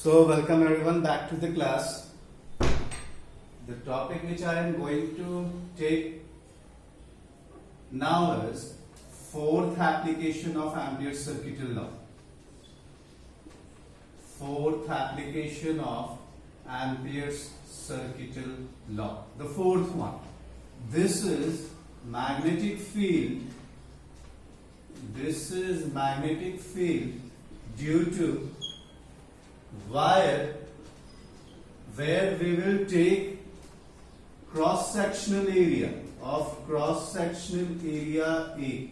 So welcome everyone back to the class. The topic which I am going to take now is fourth application of Ampere's circuital law. Fourth application of Ampere's circuital law. The fourth one. This is magnetic field. This is magnetic field due to wire where we will take cross-sectional area of cross-sectional area A.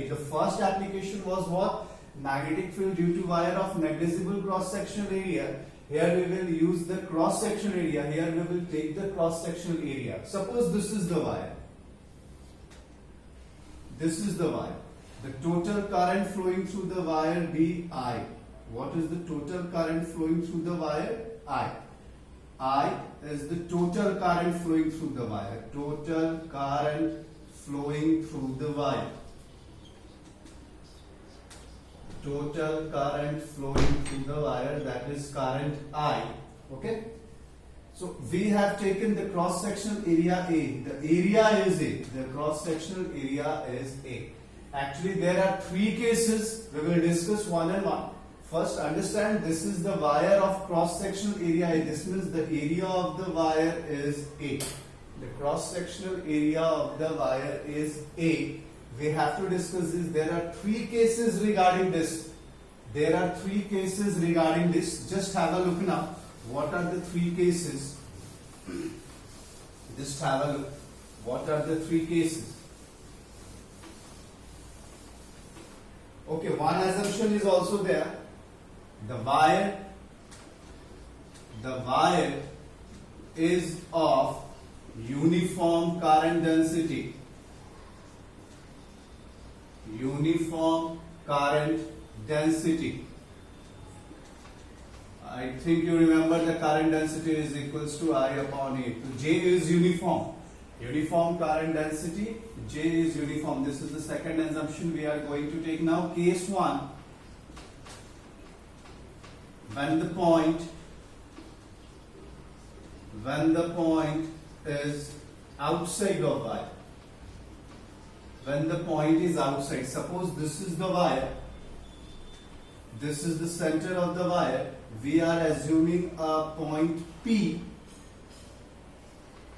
The first application was what? Magnetic field due to wire of negligible cross-sectional area. Here we will use the cross-sectional area. Here we will take the cross-sectional area. Suppose this is the wire. This is the wire. The total current flowing through the wire be I. What is the total current flowing through the wire? I. I is the total current flowing through the wire. Total current flowing through the wire. Total current flowing through the wire, that is current I. Okay? So we have taken the cross-sectional area A. The area is A. The cross-sectional area is A. Actually, there are three cases. We will discuss one and one. First, understand this is the wire of cross-sectional area A. This means the area of the wire is A. The cross-sectional area of the wire is A. We have to discuss this. There are three cases regarding this. There are three cases regarding this. Just have a look now. What are the three cases? Just have a look. What are the three cases? Okay, one assumption is also there. The wire is of uniform current density. Uniform current density. I think you remember the current density is equals to I upon A. So J is uniform. Uniform current density, J is uniform. This is the second assumption we are going to take now. Case 1. When the point is outside of wire. When the point is outside. Suppose this is the wire. This is the center of the wire. We are assuming a point P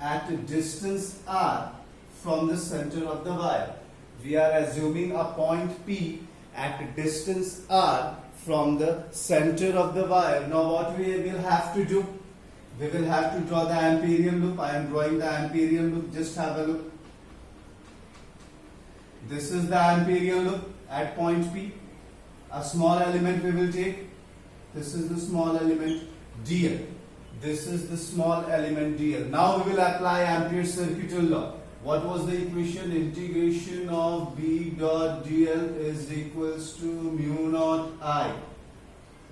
at a distance R from the center of the wire. We are assuming a point P at a distance R from the center of the wire. Now what we will have to do? We will have to draw the Amperian loop. I am drawing the Amperian loop. Just have a look. This is the Amperian loop at point P. A small element we will take. This is the small element dl. This is the small element dl. Now we will apply Ampere's circuital law. What was the equation? Integration of B dot dl is equals to mu naught I.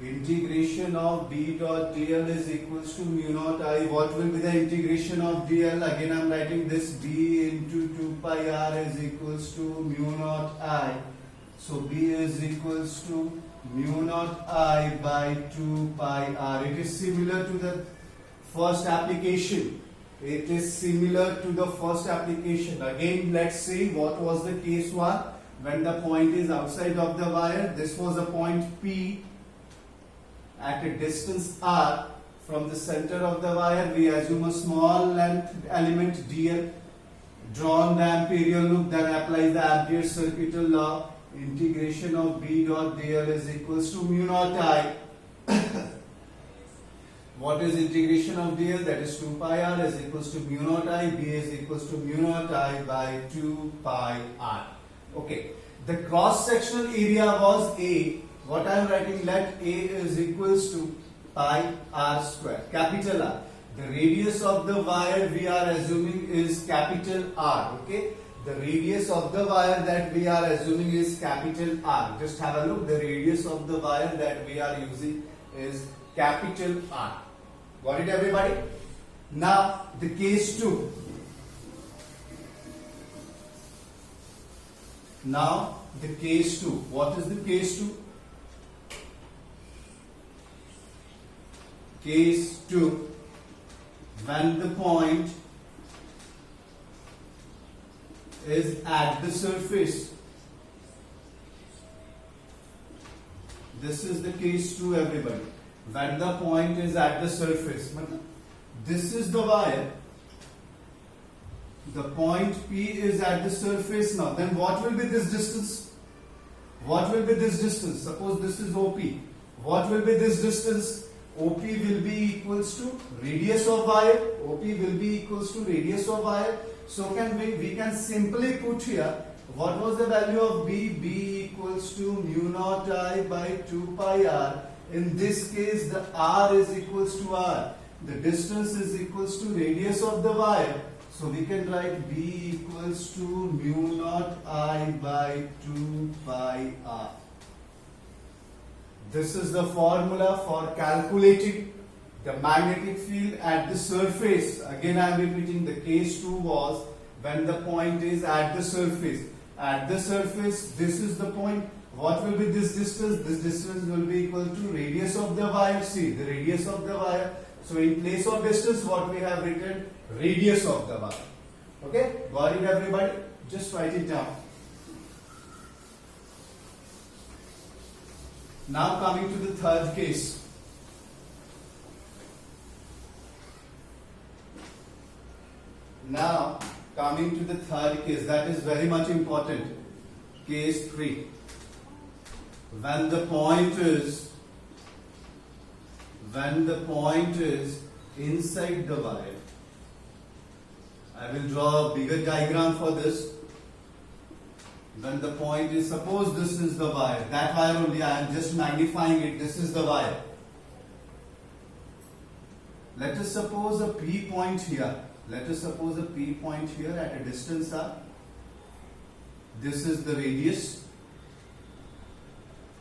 Integration of B dot dl is equals to mu naught I. What will be the integration of dl? Again I am writing this B into 2 pi r is equals to mu naught I. So B is equals to mu naught I by 2 pi r. It is similar to the first application. It is similar to the first application. Again, let's see what was the case 1. When the point is outside of the wire, this was a point P at a distance R from the center of the wire. We assume a small length element dl. Drawn the Amperian loop, then applies the Ampere's circuital law. Integration of B dot dl is equals to mu naught I. What is integration of dl? That is 2 pi r is equals to mu naught I. B is equals to mu naught I by 2 pi r. Okay. The cross-sectional area was A. What I am writing, let A is equals to pi r square. Capital R. The radius of the wire we are assuming is capital R. Okay. The radius of the wire that we are assuming is capital R. Just have a look. The radius of the wire that we are using is capital R. Got it, everybody? Now, the case 2. Now, the case 2. What is the case 2? Case 2, when the point is at the surface. This is the case 2, everybody. When the point is at the surface. This is the wire. The point P is at the surface now. Then what will be this distance? What will be this distance? Suppose this is OP. What will be this distance? OP will be equals to radius of wire. OP will be equals to radius of wire. So we can simply put here, what was the value of B? B equals to mu naught I by 2 pi r. In this case, the r is equals to r. The distance is equals to radius of the wire. So we can write B equals to mu naught I by 2 pi r. This is the formula for calculating the magnetic field at the surface. Again, I am repeating, the case 2 was when the point is at the surface. At the surface, this is the point. What will be this distance? This distance will be equal to radius of the wire. See, the radius of the wire. So in place of distance, what we have written? Radius of the wire. Okay? Got it, everybody? Just write it down. Now coming to the third case. Now coming to the third case, that is very much important. Case 3. When the point is inside the wire. I will draw a bigger diagram for this. When the point is, suppose this is the wire, that wire only, I am just magnifying it, this is the wire. Let us suppose a P point here. Let us suppose a P point here at a distance r. This is the radius.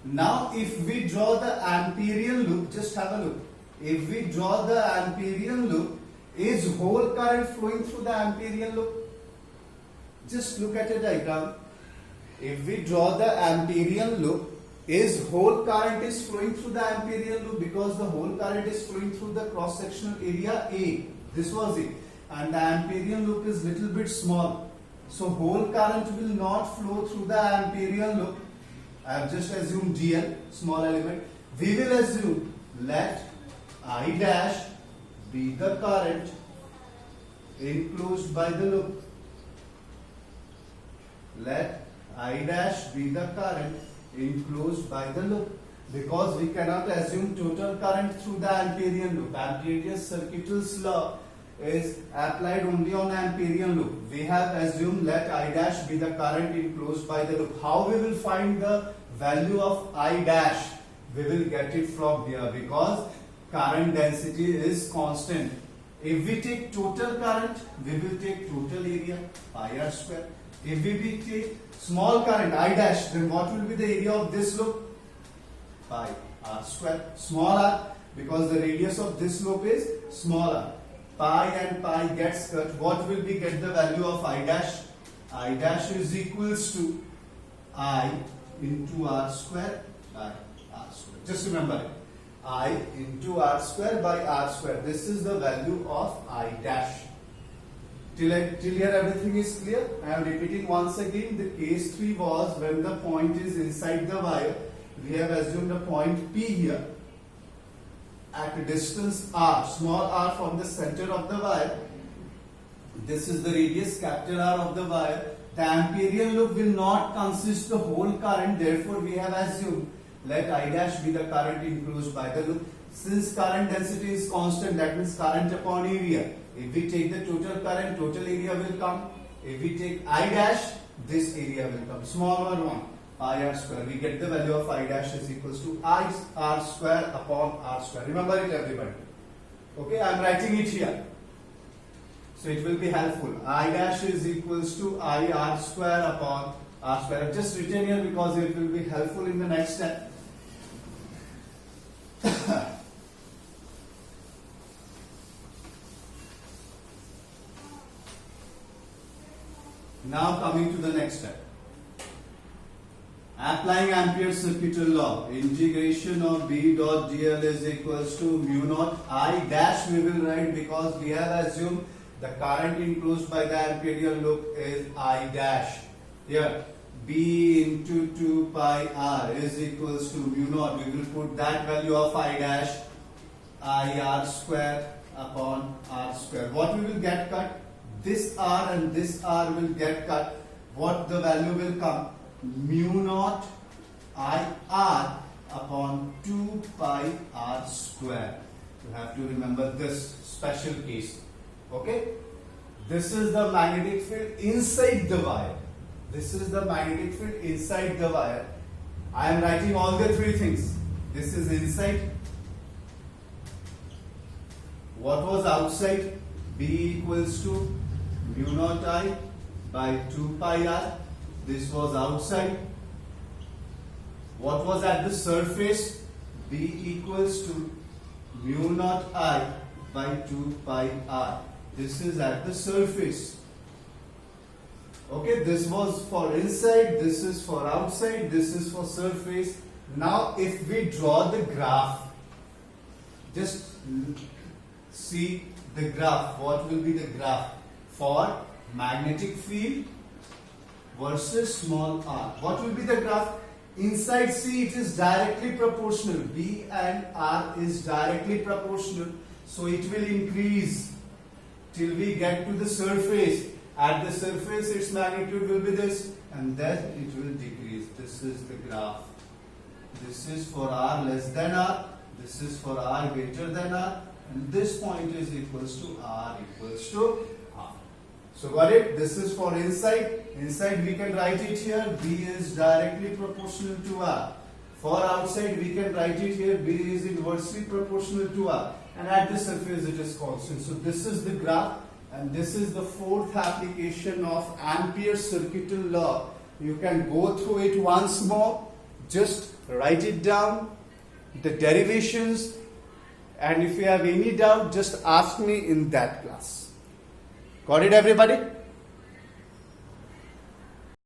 Now if we draw the Amperian loop, just have a look. If we draw the Amperian loop, is whole current flowing through the Amperian loop? Just look at a diagram. If we draw the Amperian loop, is whole current is flowing through the Amperian loop, because the whole current is flowing through the cross-sectional area A. This was it. And the Amperian loop is little bit small. So whole current will not flow through the Amperian loop. I have just assumed GL, small element. We will assume let I dash be the current enclosed by the loop. Let I dash be the current enclosed by the loop. Because we cannot assume total current through the Amperian loop. Ampere's Circuital's law is applied only on Amperian loop. We have assumed let I dash be the current enclosed by the loop. How we will find the value of I dash? We will get it from here, because current density is constant. If we take total current, we will take total area, pi r square. If we take small current, I dash, then what will be the area of this loop? Pi r square. Small r, because the radius of this loop is small r. Pi and pi gets cut. What will we get the value of I dash? I dash is equals to I into r square by r square. Just remember it. I into r square by r square. This is the value of I dash. Till here everything is clear. I am repeating once again. The case 3 was when the point is inside the wire. We have assumed a point P here at a distance r, small r from the center of the wire. This is the radius, capital R of the wire. The Amperian loop will not consist the whole current. Therefore, we have assumed let I dash be the current enclosed by the loop. Since current density is constant, that means current upon area. If we take the total current, total area will come. If we take I dash, this area will come. Smaller one, pi r square. We get the value of I dash is equals to I r square upon r square. Remember it, everybody. Okay, I am writing it here. So it will be helpful. I dash is equals to I r square upon r square. I've just written here because it will be helpful in the next step. Now coming to the next step. Applying Ampere's circuital law, integration of B dot dl is equals to mu naught I dash we will write because we have assumed the current enclosed by the Amperial loop is I dash. Here B into 2 pi R is equals to mu naught. We will put that value of I dash I R square upon R square. What we will get cut? This R and this R will get cut. What the value will come? Mu naught I R upon 2 pi R square. You have to remember this special case. Okay? This is the magnetic field inside the wire. This is the magnetic field inside the wire. I am writing all the three things. This is inside. What was outside? B equals to mu naught I by 2 pi R. This was outside. What was at the surface? B equals to mu naught I by 2 pi R. This is at the surface. Okay, this was for inside, this is for outside, this is for surface. Now if we draw the graph, just see the graph. What will be the graph for magnetic field versus small r? What will be the graph? Inside C it is directly proportional. B and R is directly proportional. So it will increase till we get to the surface. At the surface its magnitude will be this and then it will decrease. This is the graph. This is for R less than R. This is for R greater than R. And this point is equals to R equals to R. So got it? This is for inside. Inside we can write it here. B is directly proportional to R. For outside we can write it here. B is inversely proportional to R. And at the surface it is constant. So this is the graph. And this is the fourth application of Ampere's circuital law. You can go through it once more. Just write it down. The derivations. And if you have any doubt, just ask me in that class. Got it, everybody?